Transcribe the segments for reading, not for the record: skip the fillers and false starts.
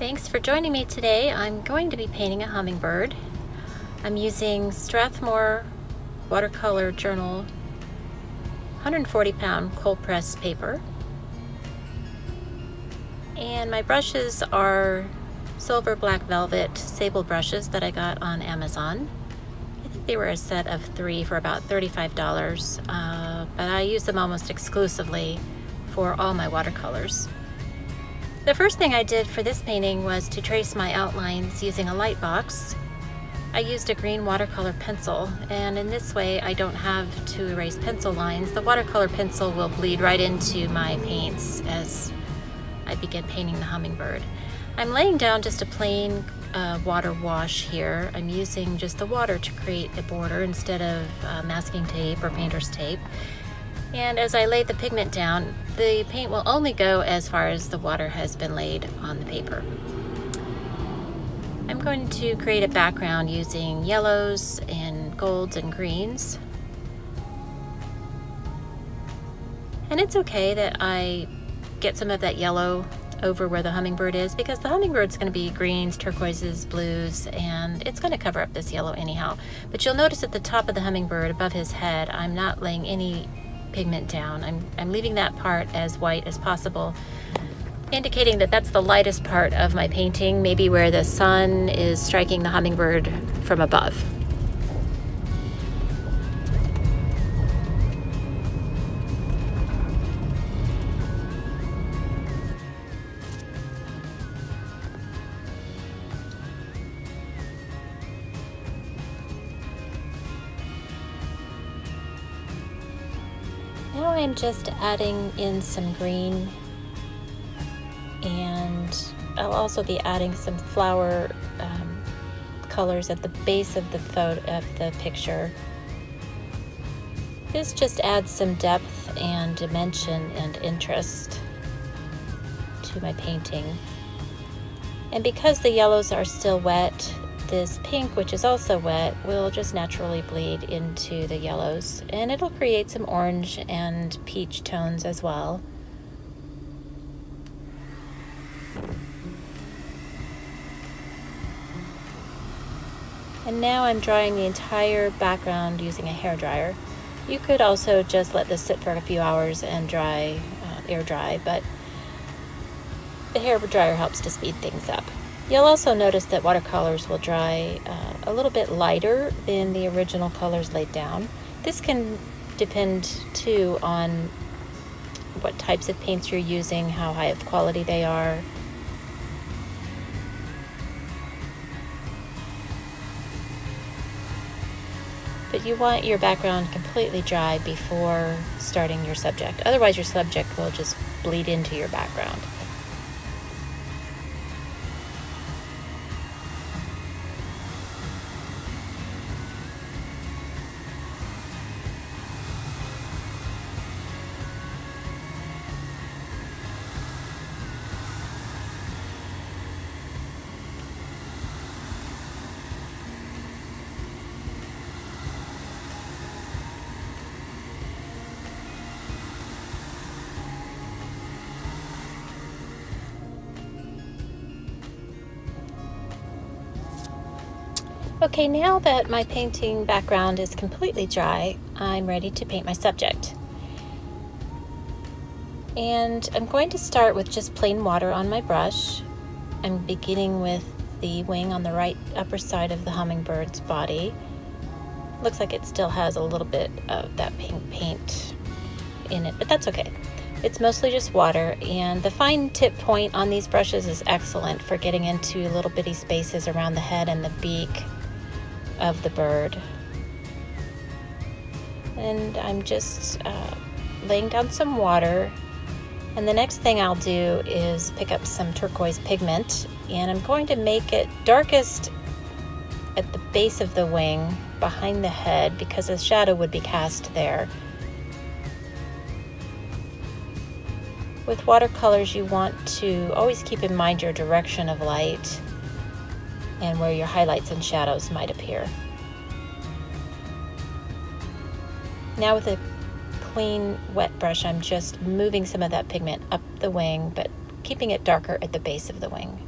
Thanks for joining me today. I'm going to be painting a hummingbird. I'm using Strathmore Watercolor Journal 140-pound cold press paper. And my brushes are silver black velvet sable brushes that I got on Amazon. I think they were a set of 3 for about $35, but I use them almost exclusively for all my watercolors. The first thing I did for this painting was to trace my outlines using a light box. I used a green watercolor pencil, and in this way I don't have to erase pencil lines. The watercolor pencil will bleed right into my paints as I begin painting the hummingbird. I'm laying down just a plain water wash here. I'm using just the water to create a border instead of masking tape or painter's tape. And as I lay the pigment down, the paint will only go as far as the water has been laid on the paper. I'm going to create a background using yellows and golds and greens. And it's okay that I get some of that yellow over where the hummingbird is, because the hummingbird's going to be greens, turquoises, blues, and it's going to cover up this yellow anyhow. But you'll notice at the top of the hummingbird, above his head, I'm not laying any pigment down. I'm leaving that part as white as possible, indicating that that's the lightest part of my painting, maybe where the sun is striking the hummingbird from above. Now I'm just adding in some green, and I'll also be adding some flower colors at the base of the picture. This just adds some depth and dimension and interest to my painting. And because the yellows are still wet, this pink, which is also wet, will just naturally bleed into the yellows, and it'll create some orange and peach tones as well. And now I'm drying the entire background using a hairdryer. You could also just let this sit for a few hours and air dry, but the hairdryer helps to speed things up. You'll also notice that watercolors will dry a little bit lighter than the original colors laid down. This can depend too on what types of paints you're using, how high of quality they are. But you want your background completely dry before starting your subject. Otherwise your subject will just bleed into your background. Okay, now that my painting background is completely dry, I'm ready to paint my subject. And I'm going to start with just plain water on my brush. I'm beginning with the wing on the right upper side of the hummingbird's body. Looks like it still has a little bit of that pink paint in it, but that's okay. It's mostly just water, and the fine tip point on these brushes is excellent for getting into little bitty spaces around the head and the beak of the bird. And I'm just laying down some water, and the next thing I'll do is pick up some turquoise pigment, and I'm going to make it darkest at the base of the wing behind the head, because a shadow would be cast there. With watercolors, you want to always keep in mind your direction of light and where your highlights and shadows might appear. Now with a clean wet brush, I'm just moving some of that pigment up the wing, but keeping it darker at the base of the wing.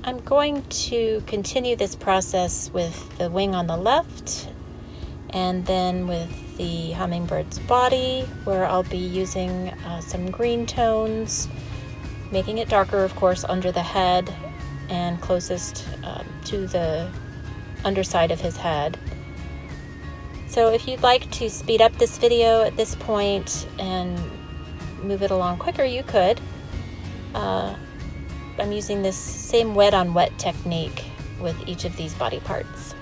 I'm going to continue this process with the wing on the left, and then with the hummingbird's body, where I'll be using some green tones, making it darker, of course, under the head and closest to the underside of his head. So if you'd like to speed up this video at this point and move it along quicker, you could. I'm using this same wet on wet technique with each of these body parts.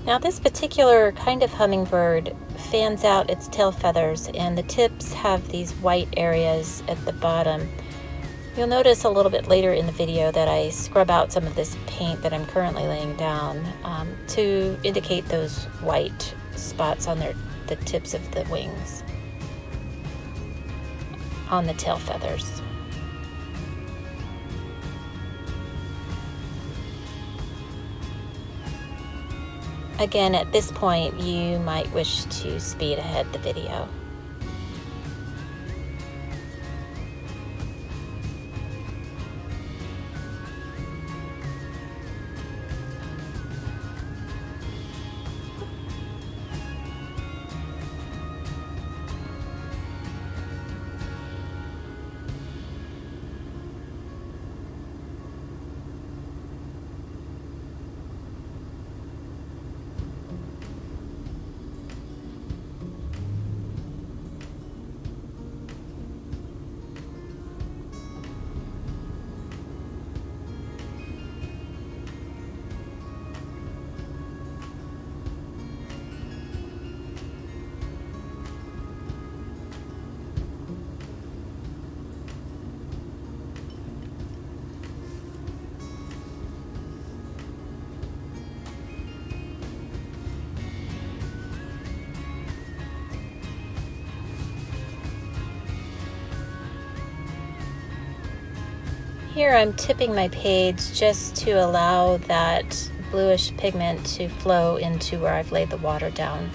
Now this particular kind of hummingbird fans out its tail feathers, and the tips have these white areas at the bottom. You'll notice a little bit later in the video that I scrub out some of this paint that I'm currently laying down to indicate those white spots on the tips of the wings, on the tail feathers. Again, at this point, you might wish to speed ahead the video. here I'm tipping my page just to allow that bluish pigment to flow into where I've laid the water down.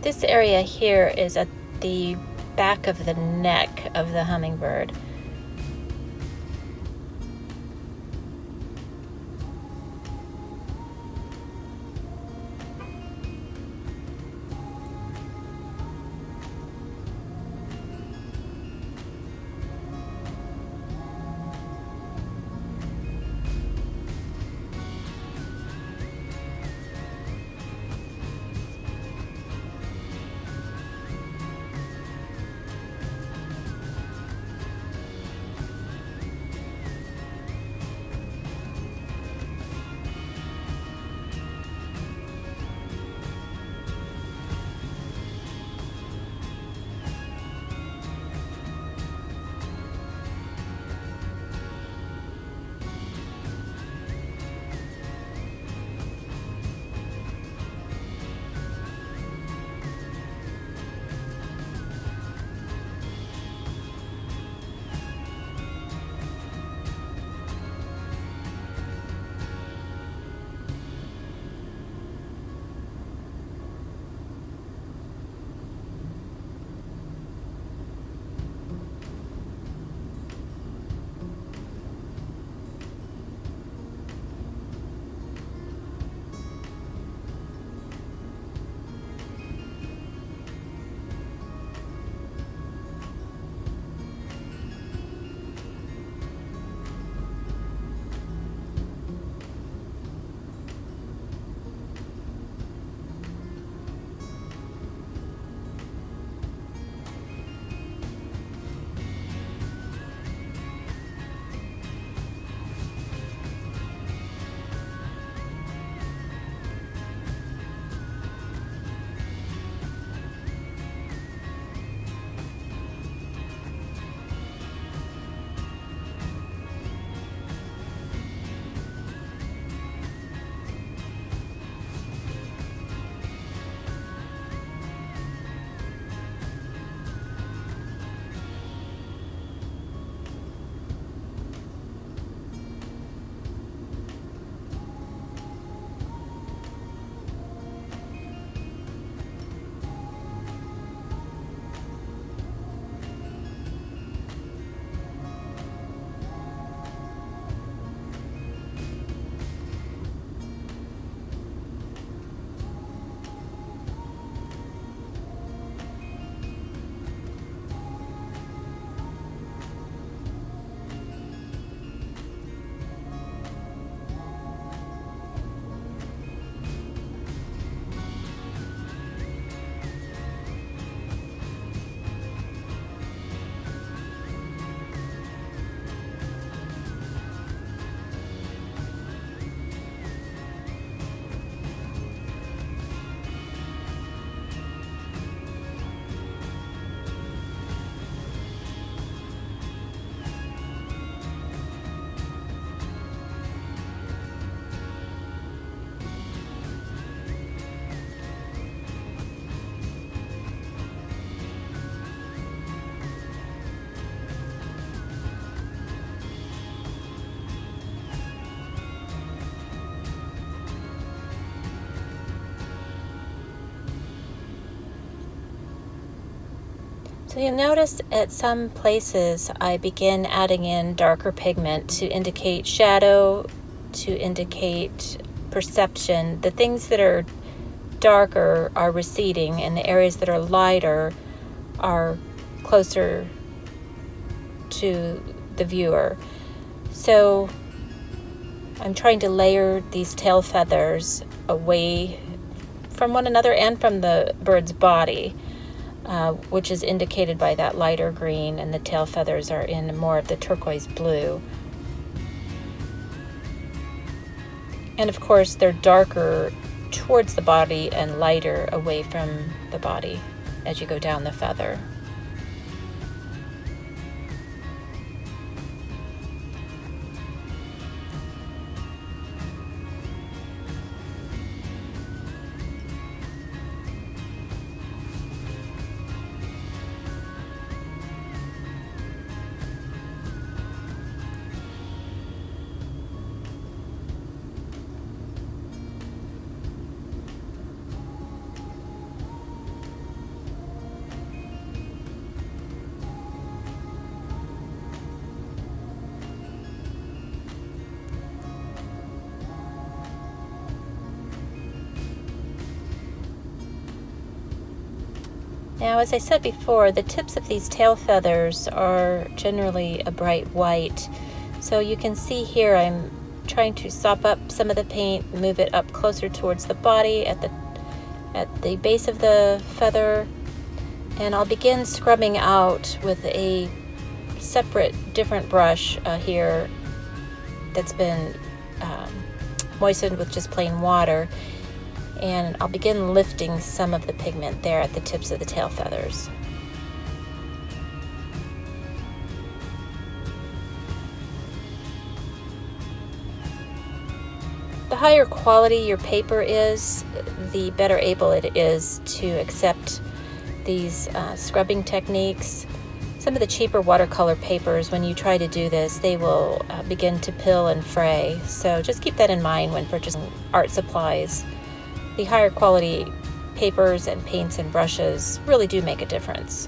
This area here is at the back of the neck of the hummingbird. So you'll notice at some places I begin adding in darker pigment to indicate shadow, to indicate perception. The things that are darker are receding, and the areas that are lighter are closer to the viewer. So I'm trying to layer these tail feathers away from one another and from the bird's body, which is indicated by that lighter green, and the tail feathers are in more of the turquoise blue. And of course, they're darker towards the body and lighter away from the body as you go down the feather. Now, as I said before, the tips of these tail feathers are generally a bright white. So you can see here I'm trying to sop up some of the paint, move it up closer towards the body at the base of the feather. And I'll begin scrubbing out with a separate, different brush here that's been moistened with just plain water. And I'll begin lifting some of the pigment there at the tips of the tail feathers. The higher quality your paper is, the better able it is to accept these scrubbing techniques. Some of the cheaper watercolor papers, when you try to do this, they will begin to pill and fray. So just keep that in mind when purchasing art supplies. The higher quality papers and paints and brushes really do make a difference.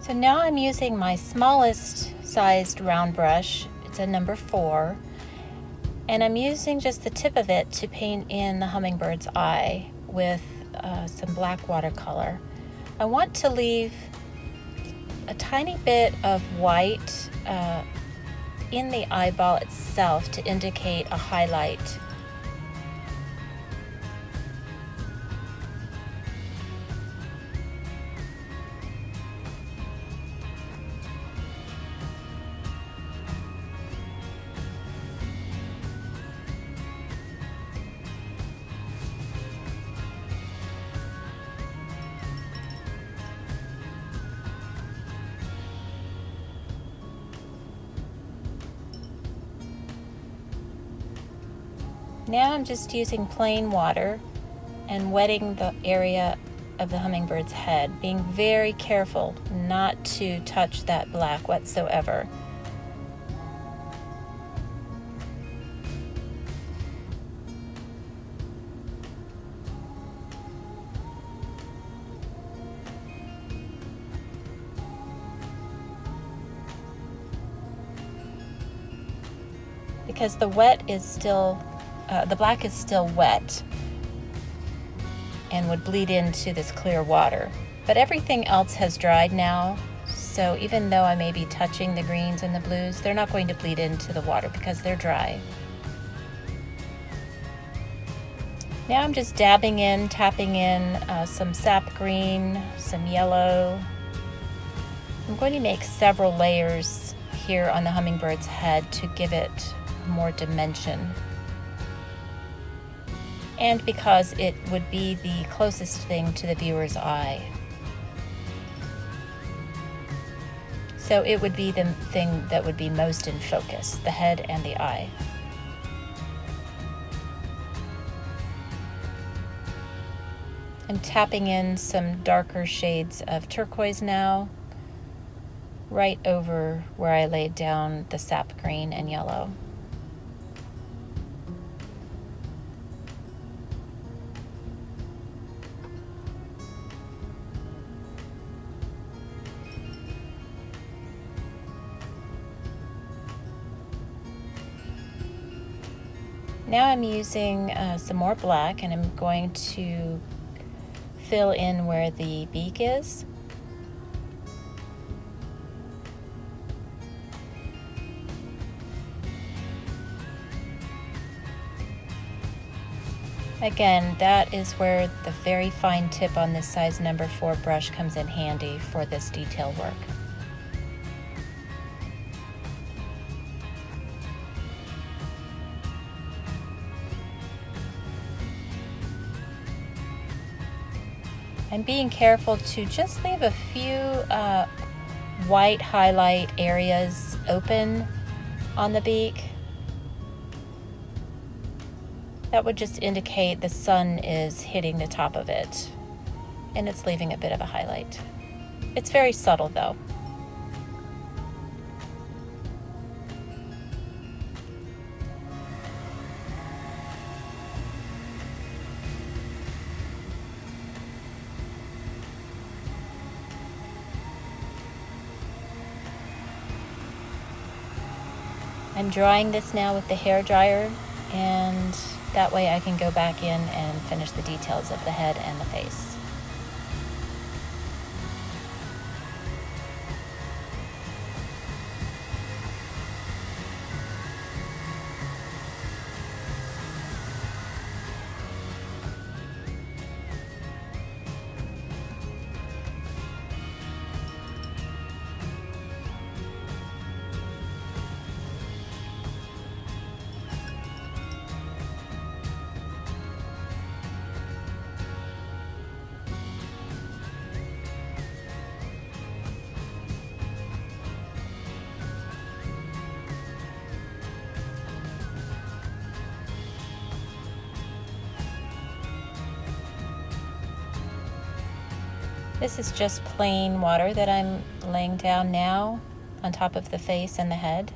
So now I'm using my smallest sized round brush. It's a number 4. And I'm using just the tip of it to paint in the hummingbird's eye with some black watercolor. I want to leave a tiny bit of white in the eyeball itself to indicate a highlight. Now I'm just using plain water and wetting the area of the hummingbird's head, being very careful not to touch that black whatsoever. Because the black is still wet and would bleed into this clear water. But everything else has dried now, so even though I may be touching the greens and the blues, they're not going to bleed into the water because they're dry. Now I'm just tapping in some sap green, some yellow. I'm going to make several layers here on the hummingbird's head to give it more dimension. And because it would be the closest thing to the viewer's eye. So it would be the thing that would be most in focus, the head and the eye. I'm tapping in some darker shades of turquoise now, right over where I laid down the sap green and yellow. Now I'm using some more black, and I'm going to fill in where the beak is. Again, that is where the very fine tip on this size number 4 brush comes in handy for this detail work. I'm being careful to just leave a few white highlight areas open on the beak. That would just indicate the sun is hitting the top of it, and it's leaving a bit of a highlight. It's very subtle though. I'm drying this now with the hair dryer, and that way I can go back in and finish the details of the head and the face. This is just plain water that I'm laying down now on top of the face and the head.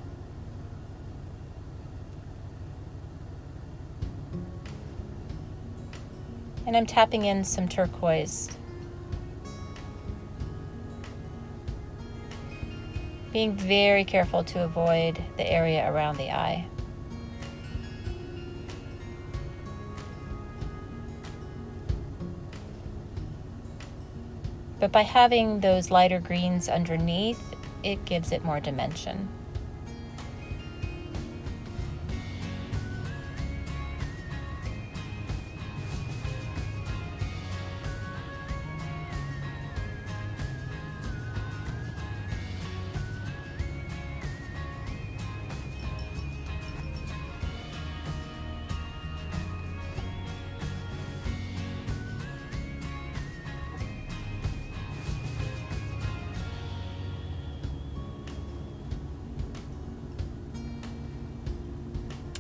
And I'm tapping in some turquoise. Being very careful to avoid the area around the eye. But by having those lighter greens underneath, it gives it more dimension.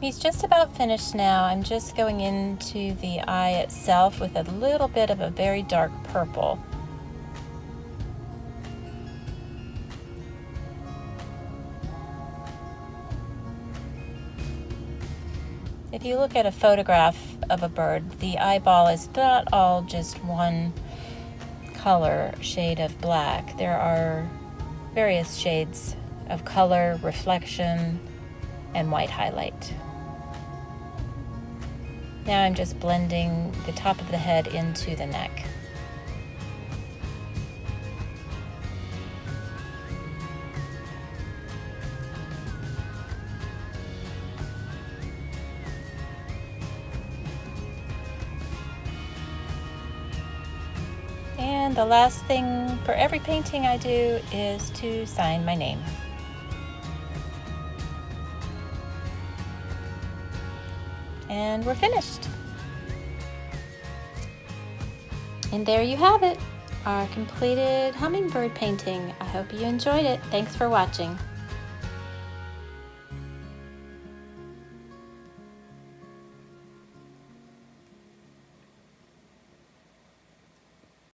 He's just about finished now. I'm just going into the eye itself with a little bit of a very dark purple. If you look at a photograph of a bird, the eyeball is not all just one color shade of black. There are various shades of color, reflection, and white highlight. Now I'm just blending the top of the head into the neck. And the last thing for every painting I do is to sign my name. And we're finished. And there you have it, our completed hummingbird painting. I hope you enjoyed it. Thanks for watching.